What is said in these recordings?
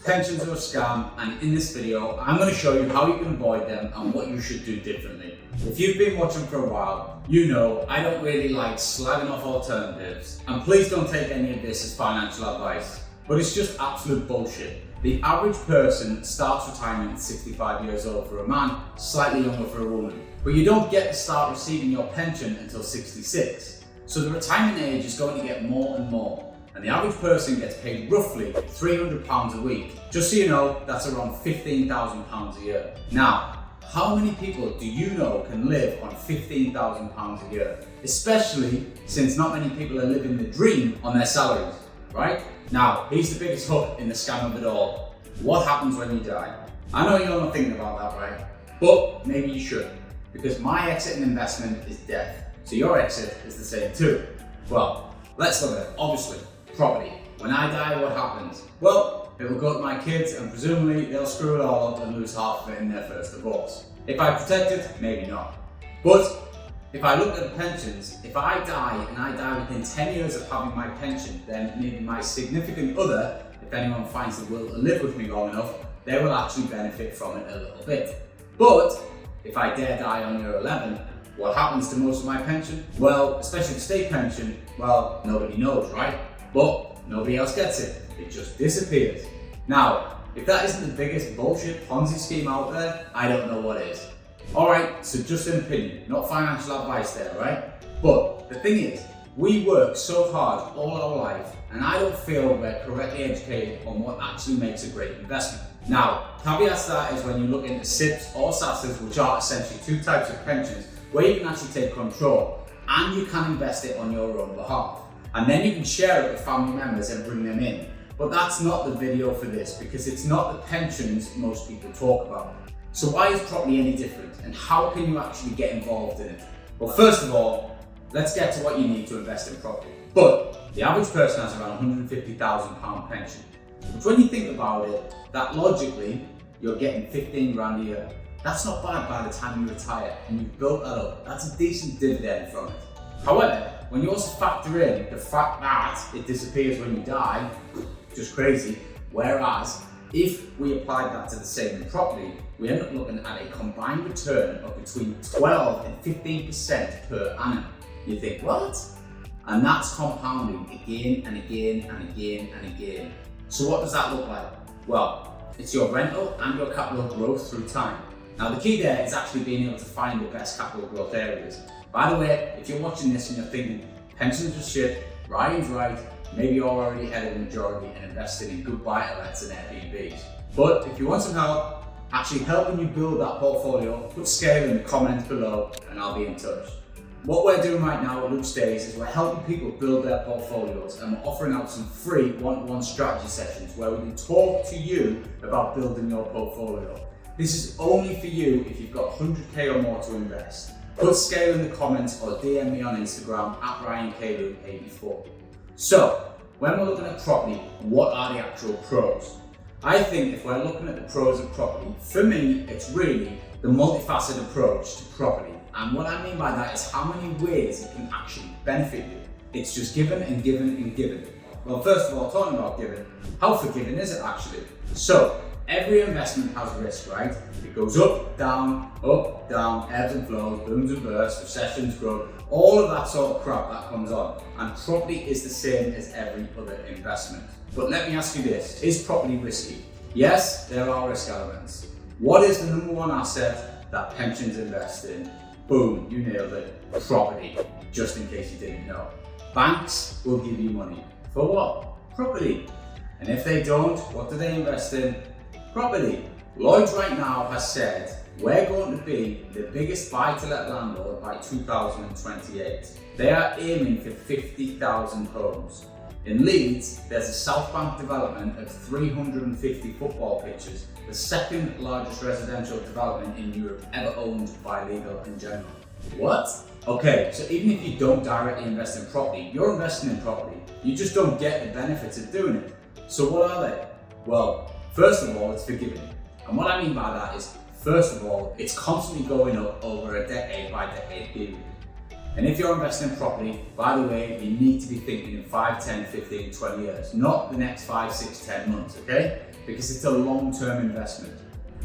Pensions are a scam, and in this video, I'm going to show you how you can avoid them and what you should do differently. If you've been watching for a while, you know I don't really like slagging off alternatives, and please don't take any of this as financial advice, but it's just absolute bullshit. The average person starts retirement at 65 years old for a man, slightly younger for a woman, but you don't get to start receiving your pension until 66. So the retirement age is going to get more and more. And the average person gets paid roughly £300 a week. Just so you know, that's around £15,000 a year. Now, how many people do you know can live on £15,000 a year? Especially since not many people are living the dream on their salaries, right? Now, here's the biggest hook in the scam of it all. What happens when you die? I know you're not thinking about that, right? But maybe you should, because my exit in investment is death. So your exit is the same too. Well, let's look at it. Obviously, property. When I die, what happens? Well, it will go to my kids and presumably they'll screw it all up and lose half of it in their first divorce. If I protect it, maybe not. But if I look at the pensions, if I die and I die within 10 years of having my pension, then maybe my significant other, if anyone finds the will to live with me long enough, they will actually benefit from it a little bit. But if I dare die on year 11, what happens to most of my pension? Well, especially the state pension, well, nobody knows, right? But nobody else gets it. It just disappears. Now, if that isn't the biggest bullshit Ponzi scheme out there, I don't know what is. Alright, so just an opinion, not financial advice there, right? But the thing is, we work so hard all our life, and I don't feel we're correctly educated on what actually makes a great investment. Now, caveat to that is when you look into SIPs or SASs, which are essentially two types of pensions, where you can actually take control, and you can invest it on your own behalf. And then you can share it with family members and bring them in. But that's not the video for this, because it's not the pensions most people talk about. So why is property any different, and how can you actually get involved in it? Well, first of all, let's get to what you need to invest in property. But the average person has around £150,000 pension, which when you think about it, that logically, you're getting 15 grand a year. That's not bad by the time you retire, and you've built that up. That's a decent dividend from it. However, when you also factor in the fact that it disappears when you die, just crazy, whereas if we applied that to the same in property, we end up looking at a combined return of between 12 and 15% per annum. You think, what? And that's compounding again and again and again and again. So what does that look like? Well, it's your rental and your capital growth through time. Now the key there is actually being able to find the best capital growth areas. By the way, if you're watching this and you're thinking, pensions are shit, Ryan's right, maybe you're already ahead of the majority and invested in good buy-to-lets and Airbnbs. But if you want some help, actually helping you build that portfolio, put scale in the comments below and I'll be in touch. What we're doing right now at Luke's Days is we're helping people build their portfolios, and we're offering out some free one-to-one strategy sessions where we can talk to you about building your portfolio. This is only for you if you've got 100k or more to invest. Put scale in the comments or DM me on Instagram at RyanKLuke84. So, when we're looking at property, what are the actual pros? I think if we're looking at the pros of property, for me, it's really the multifaceted approach to property. And what I mean by that is how many ways it can actually benefit you. It's just given and given and given. Well, first of all, talking about giving, how forgiving is it actually? So, every investment has risk, right? It goes up, down, ebbs and flows, booms and bursts, recessions, growth, all of that sort of crap that comes on. And property is the same as every other investment. But let me ask you this, is property risky? Yes, there are risk elements. What is the number one asset that pensions invest in? Boom, you nailed it, property, just in case you didn't know. Banks will give you money. For what? Property. And if they don't, what do they invest in? Property. Lloyds right now has said we're going to be the biggest buy-to-let landlord by 2028. They are aiming for 50,000 homes. In Leeds, there's a South Bank development of 350 football pitches, the second largest residential development in Europe ever owned by Legal & General. What? Okay, so even if you don't directly invest in property, you're investing in property. You just don't get the benefits of doing it. So what are they? Well, first of all, it's forgiving. And what I mean by that is, first of all, it's constantly going up over a decade by decade period. And if you're investing in property, by the way, you need to be thinking in 5, 10, 15, 20 years, not the next 5, 6, 10 months, okay? because it's a long-term investment.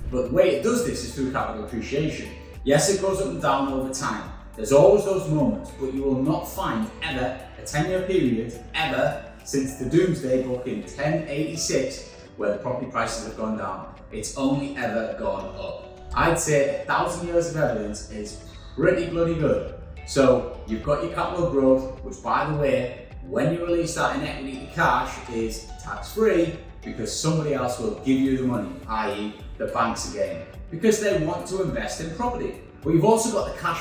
But the way it does this is through capital appreciation. Yes, it goes up and down over time. There's always those moments, but you will not find ever a 10-year period, ever, since the Doomsday Book in 1086, where the property prices have gone down. It's only ever gone up. I'd say 1,000 years of evidence is pretty bloody good. So you've got your capital growth, which by the way, when you release that in equity to cash is tax-free because somebody else will give you the money, i.e. the banks again, because they want to invest in property. But you've also got the cash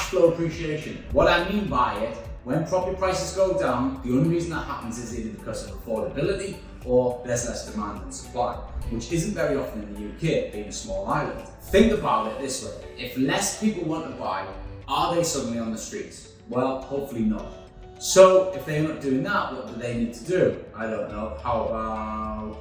flow appreciation. What I mean by it, when property prices go down, the only reason that happens is either because of affordability or there's less demand than supply, which isn't very often in the UK, being a small island. Think about it this way, if less people want to buy, are they suddenly on the streets? Well, hopefully not. So if they're not doing that, what do they need to do? I don't know, how about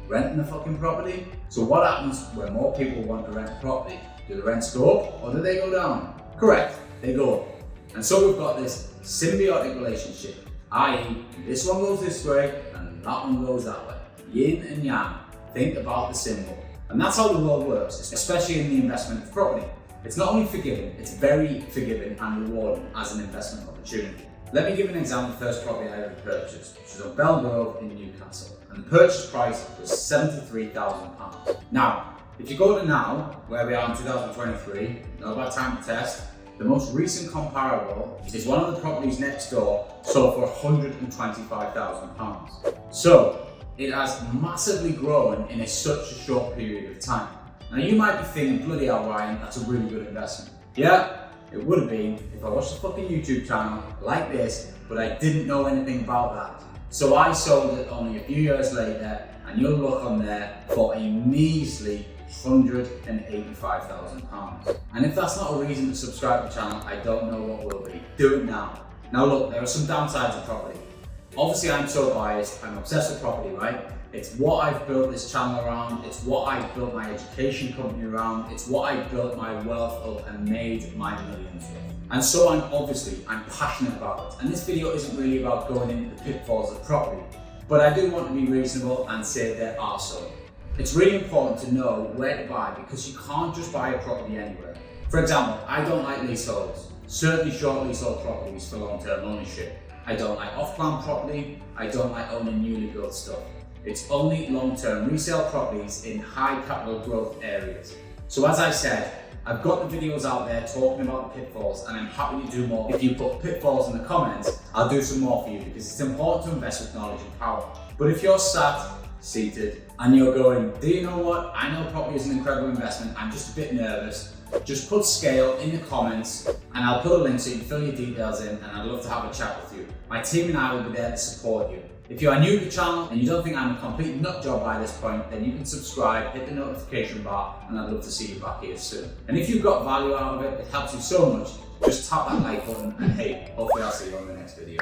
renting a fucking property? So what happens when more people want to rent a property? Do the rents go up or do they go down? Correct, they go up. And so we've got this symbiotic relationship, i.e. this one goes this way and that one goes that way. Yin and yang, think about the symbol. And that's how the world works, especially in the investment of property. It's not only forgiving, it's very forgiving and rewarding as an investment opportunity. Let me give an example of the first property I ever purchased, which was on Belgrove in Newcastle. And the purchase price was £73,000. Now, if you go to now, where we are in 2023, no bad time to test, the most recent comparable is one of the properties next door sold for £125,000. So, it has massively grown in such a short period of time. Now you might be thinking, bloody hell Ryan, that's a really good investment. Yeah, it would have been if I watched a fucking YouTube channel like this, but I didn't know anything about that. So I sold it only a few years later, and you'll look on there for a measly £185,000. And if that's not a reason to subscribe to the channel, I don't know what will be. Do it now. Now look, there are some downsides of property. Obviously I'm so biased, I'm obsessed with property, right? It's what I've built this channel around, it's what I've built my education company around, it's what I built my wealth up and made my millions with. And so I'm passionate about it. And this video isn't really about going into the pitfalls of property, but I do want to be reasonable and say there are some. It's really important to know where to buy because you can't just buy a property anywhere. For example, I don't like leaseholds, certainly short leasehold properties for long-term ownership. I don't like off-plan property, I don't like owning newly built stuff. It's only long-term resale properties in high capital growth areas. So as I said, I've got the videos out there talking about the pitfalls and I'm happy to do more. If you put pitfalls in the comments, I'll do some more for you because it's important to invest with knowledge and power. But if you're seated, and you're going, do you know what? I know property is an incredible investment, I'm just a bit nervous. Just put scale in the comments and I'll put a link so you can fill your details in and I'd love to have a chat with you. My team and I will be there to support you. If you are new to the channel and you don't think I'm a complete nut job by this point, then you can subscribe, hit the notification bar, and I'd love to see you back here soon. And if you've got value out of it, it helps you so much, just tap that like button and hey, hopefully I'll see you on the next video.